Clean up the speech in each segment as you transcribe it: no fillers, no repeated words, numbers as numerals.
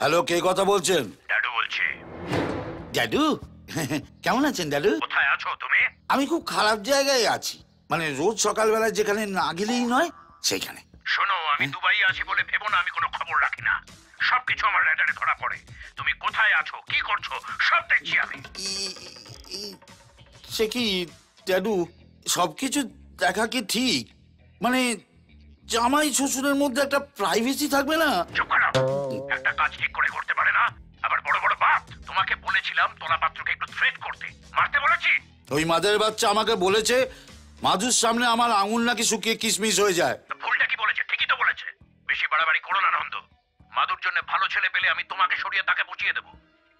Hello, কে কথা বলছেন? ড্যাডু বলছি। ড্যাডু? কেমন আছেন ড্যাডু? কোথায় আছো তুমি? আমি খুব খারাপ জায়গায় আছি, মানে রোজ সকালবেলা যেখানে না গেলেই নয় সেইখানে। শোনো, আমি দুবাই আছি বলে ভেবো না আমি কোনো খবর রাখি না। সবকিছু আমার রেডারে ধরা পড়ে। তুমি কোথায় আছো, কি করছো, সব দেখছি আমি। সে কি ড্যাডু, সবকিছু দেখা কি ঠিক? মানে জামাই শ্বশুরের মধ্যে একটা প্রাইভেসি থাকবে না? চুপ করো। একটা কাজ ঠিক করে করতে পারে না, আবার বড় বড় বাপ। তোমাকে বলেছিলাম তোলা পাত্রকে একটু থ্রেট করতে, মারতে বলেছি। ওই মাদের বাচ্চা আমাকে বলেছে মাধুর সামনে আমার আঙুল নাকি শুকিয়ে কিশমিশ হয়ে যায়। ভুলটা কি বলেছে? ঠিকই তো বলেছে। বেশি বাড়াবাড়ি করো না নন্দ। মাধুর জন্য ভালো ছেলে পেলে আমি তোমাকে সরিয়ে তাকে বুঝিয়ে দেবো।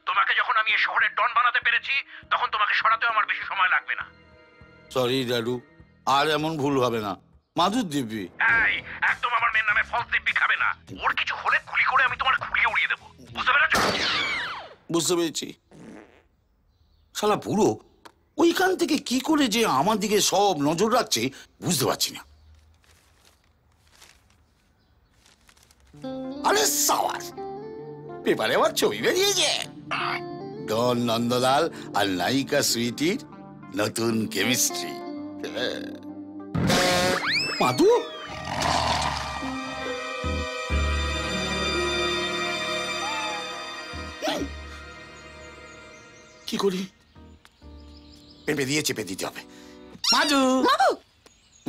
তোমাকে যখন আমি এই শহরের ডন বানাতে পেরেছি, তখন তোমাকে সরাতেও আমার বেশি সময় লাগবে না। সরি ড্যাডু, আর এমন ভুল হবে না। মাধুর দিব্যি। এই, একদম আমার মেয়ের নামে ফলস দিব্যি খাবে না। ওর কিছু হলে গুলি করে আমি তোমার খুলিয়ে উড়িয়ে দেবো, বুঝতে পেরেছো? বুঝতে পেরেছি। শালা বুড়ো ওইখান থেকে কি করে যে আমার দিকে সব নজর রাখছে বুঝতে পারছি না। আরে সাবাস, পেপারে আমার ছবি বেরিয়েছে। ডন নন্দলাল আর নায়িকা সুইটির নতুন কেমিস্ট্রি। মাধু, কি করি? পেঁপে দিয়ে চেপে দিতে হবে। মাধু,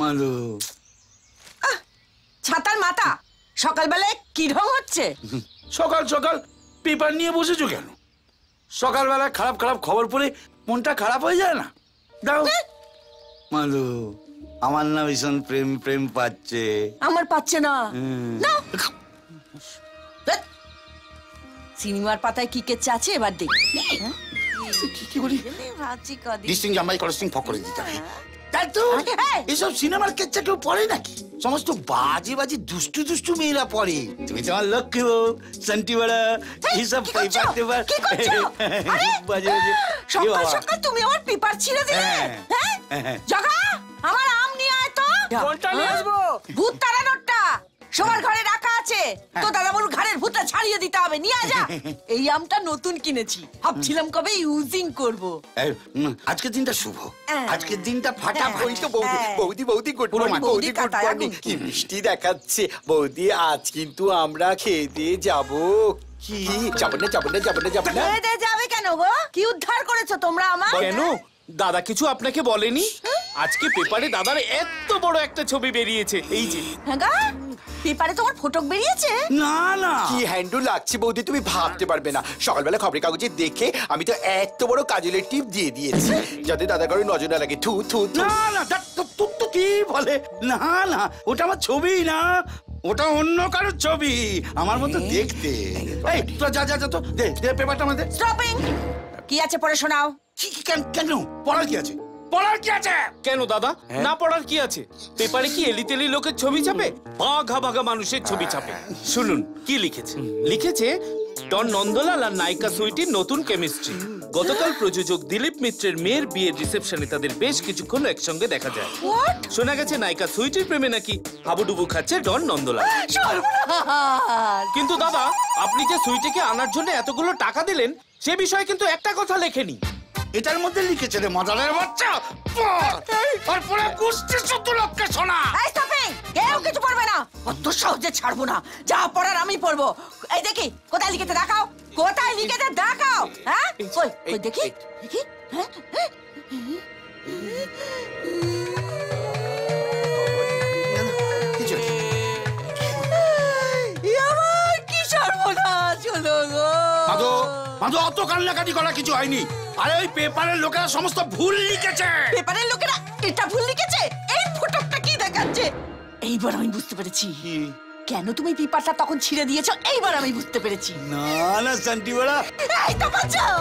মাধু, ছাতার মাথা, সকালবেলায় কি ঢং হচ্ছে? সকাল সকাল পেপার নিয়ে বসেছো কেন? সকালবেলা খারাপ খারাপ খবর পড়ে মনটা খারাপ হয়ে যায় না? দাও। মাধু, আমার না ভীষণ প্রেম প্রেম পাচ্ছে। আমার পাচ্ছে না। নাও। ধ্যাৎ। সিনেমার পাতায় কি কেচ্ছে আছে এবার দেখি। কি করি? ভাবছি কদিন। ডিস্টিং জামাই করেস্টিং ফক করে দিতে হবে। তাই তো এসব সিনেমার কেচ্ছা কেউ পড়ে নাকি? সমস্ত বাজে বাজে দুষ্টু দুষ্টু মেয়েরা পড়ে। তুমি তো আমার লক্ষ্য শান্তি বড়া এইসব পেপার টেপার বাজে বাজে। সকাল সকাল তুমি আমার পেপার ছিঁড়ে দিলে। হ্যাঁ? জগা, আমার আম নিয়ে আয় তো। কোনটা নিয়ে আসবো? ভূত তাড়ানোরটা সবার ঘরে রাখা আছে। তো দাদা বলু ঘরের ভূতটা ছাড়িয়ে দিতে হবে, নিয়ে যা। এই আমটা নতুন কিনেছি, ভাবছিলাম কবে ইউজিং করব। আজকের দিনটা শুভ, আজকের দিনটা ফাটাফাটি। তো বৌদি বৌদি বৌদি গুড মর্নিং। বৌদি গুড মর্নিং। কি মিষ্টি দেখাচ্ছে বৌদি। আজ কিন্তু আমরা খেয়ে দিয়ে যাবো। কি যাবো না যাবো না যাবো না যাবো না? যাবে কেন গো? কি উদ্ধার করেছো তোমরা আমার? কেন দাদা কিছু আপনাকে বলেনি? আজকে পেপারে দাদার এত বড় একটা ছবি বেরিয়েছে, এই যে। হ্যাঁ গা, পেপারে তোমার ফটক বেরিয়েছে? না না, কি হ্যান্ডু লাগছে বৌদি, তুমি ভাবতে পারবে না। সকালবেলা খবরের কাগজে দেখে আমি তো এত বড় কাজলের টিপ দিয়ে দিয়েছি যাতে দাদা কারো নজর না লাগে। থু থু থু। না না, তোর তো কি বলে? না না, ওটা আমার ছবি না, ওটা অন্য কারোর ছবি, আমার মতো দেখতে। এই তো যা যা যা, তো দে দে পেপারটা আমাদের। স্টপিং। কি আছে পড়ে শোনাও। কেন পড়ার কি আছে? পড়ার কি আছে? কেন দাদা, না পড়ার কি আছে? পেপারে কি এলিতেলি লোকের ছবি ছাপে? ভাগা ভাগা মানুষের ছবি ছাপে। শুনুন কি লিখেছে। লিখেছে ডন নন্দলাল আর নায়িকা সুইটির নতুন কেমিস্ট্রি। গতকাল প্রযোজক দিলীপ মিত্রের মেয়ের বিয়ের রিসেপশনে তাদের বেশ কিছুক্ষণ একসঙ্গে দেখা যায়। শোনা গেছে নায়িকা সুইটির প্রেমে নাকি হাবুডুবু খাচ্ছে ডন নন্দলাল। কিন্তু দাদা, আপনি যে সুইটিকে আনার জন্য এতগুলো টাকা দিলেন সে বিষয়ে কিন্তু একটা কথা লেখেনি। এটার মধ্যে লিখেছে রে মাদারের বাচ্চা, আর পুরো কুস্তি 14 লক্ষে সোনা। এই স্টপিং, কেউ কিছু পড়বে না। অত সহজে ছাড়বো না, যা পড়ার আমি পড়বো। এই দেখি কোথায় লিখেতে দেখাও, কোথায় লিখেতে দেখাও। হ্যাঁ কই কই দেখি দেখি। হ্যাঁ কিছু কি সর্বনাশ হলো গো। মাধু, মাধু, অত কান্নাকাটি করা কিছু হয়নি। আরে ওই পেপারের লোকেরা সমস্ত ভুল লিখেছে। পেপারের লোকেরা এটা ভুল লিখেছে? এই ফটোটা কি দেখাচ্ছে? এইবার আমি বুঝতে পেরেছি কেন তুমি পেপারটা তখন ছিঁড়ে দিয়েছো। এইবার আমি বুঝতে পেরেছি। না না শান্তি বড়া, এই তো বাঁচাও।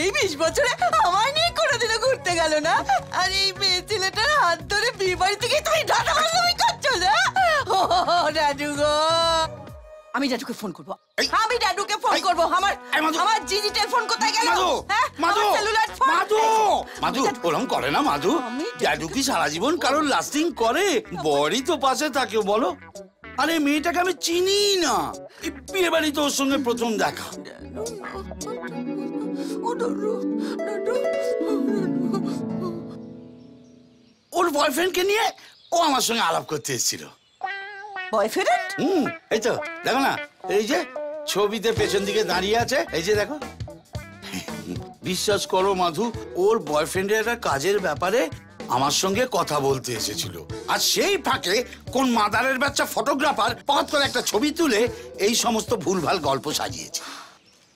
এই 20 বছরে আমার নিয়ে কোনোদিনও ঘুরতে গেল না, আর এই মেয়ে ছেলেটার হাত ধরে বিয়ে বাড়ি থেকে তুমি দাদাবাবুই করছো না। ও দাদু গো, আমি দাদুকে ফোন করবো। আমি দাদুকে ফোন করবো। আমার ডিজিটাল ফোন কোথায় গেল? মাধু, সেলুলার ফোন। মাধু, মাধু ওরম করে না মাধু। দাদু কি সারা জীবন কারোর লাস্টিং করে? বড়ই তো পাশে থাকে বলো। আরে মেয়েটাকে আমি চিনি না, এই বিয়ে বাড়িতে ওর সঙ্গে প্রথম দেখা। ওর বয়ফ্রেন্ডকে নিয়ে ও আমার সঙ্গে আলাপ করতে এসেছিল। বয়ফ্রেন্ড? এই তো দেখো না, এই যে ছবিতে পেছন দিকে দাঁড়িয়ে আছে, এই যে দেখো। বিশ্বাস করো মাধু, ওর বয়ফ্রেন্ডের একটা কাজের ব্যাপারে আমার সঙ্গে কথা বলতে এসেছিল, আর সেই ফাঁকে কোন মাদারের বাচ্চা ফটোগ্রাফার পথ করে একটা ছবি তুলে এই সমস্ত ভুলভাল গল্প সাজিয়েছে।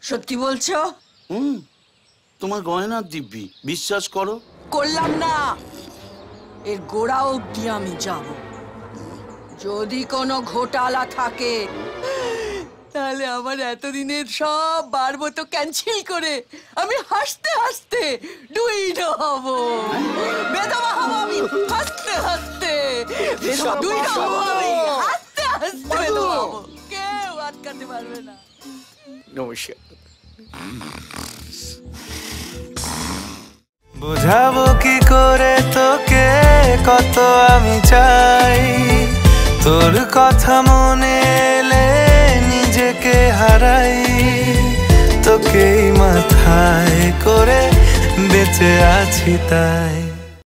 সত্যি বলছো? তোমার গয়না দিব্যি, বিশ্বাস করো। করলাম না, এর গোড়া অব্দি আমি যাব। যদি কোনো ঘোটালা থাকে তাহলে আমার এতদিনের সব বারবো ক্যান্সেল করে আমি হাসতে হাসতে ডুইড হব, বেদবা হব আমি হাসতে হাসতে, ডুইড হব আমি হাসতে হাসতে, বেদবা হব, কেউ আটকাতে পারবে না। নমস্কার। বুঝাবো কি করে তোকে কত আমি চাই, তোর কথা মনে এলে নিজেকে হারাই, তোকেই মাথায় করে বেঁচে আছি তাই।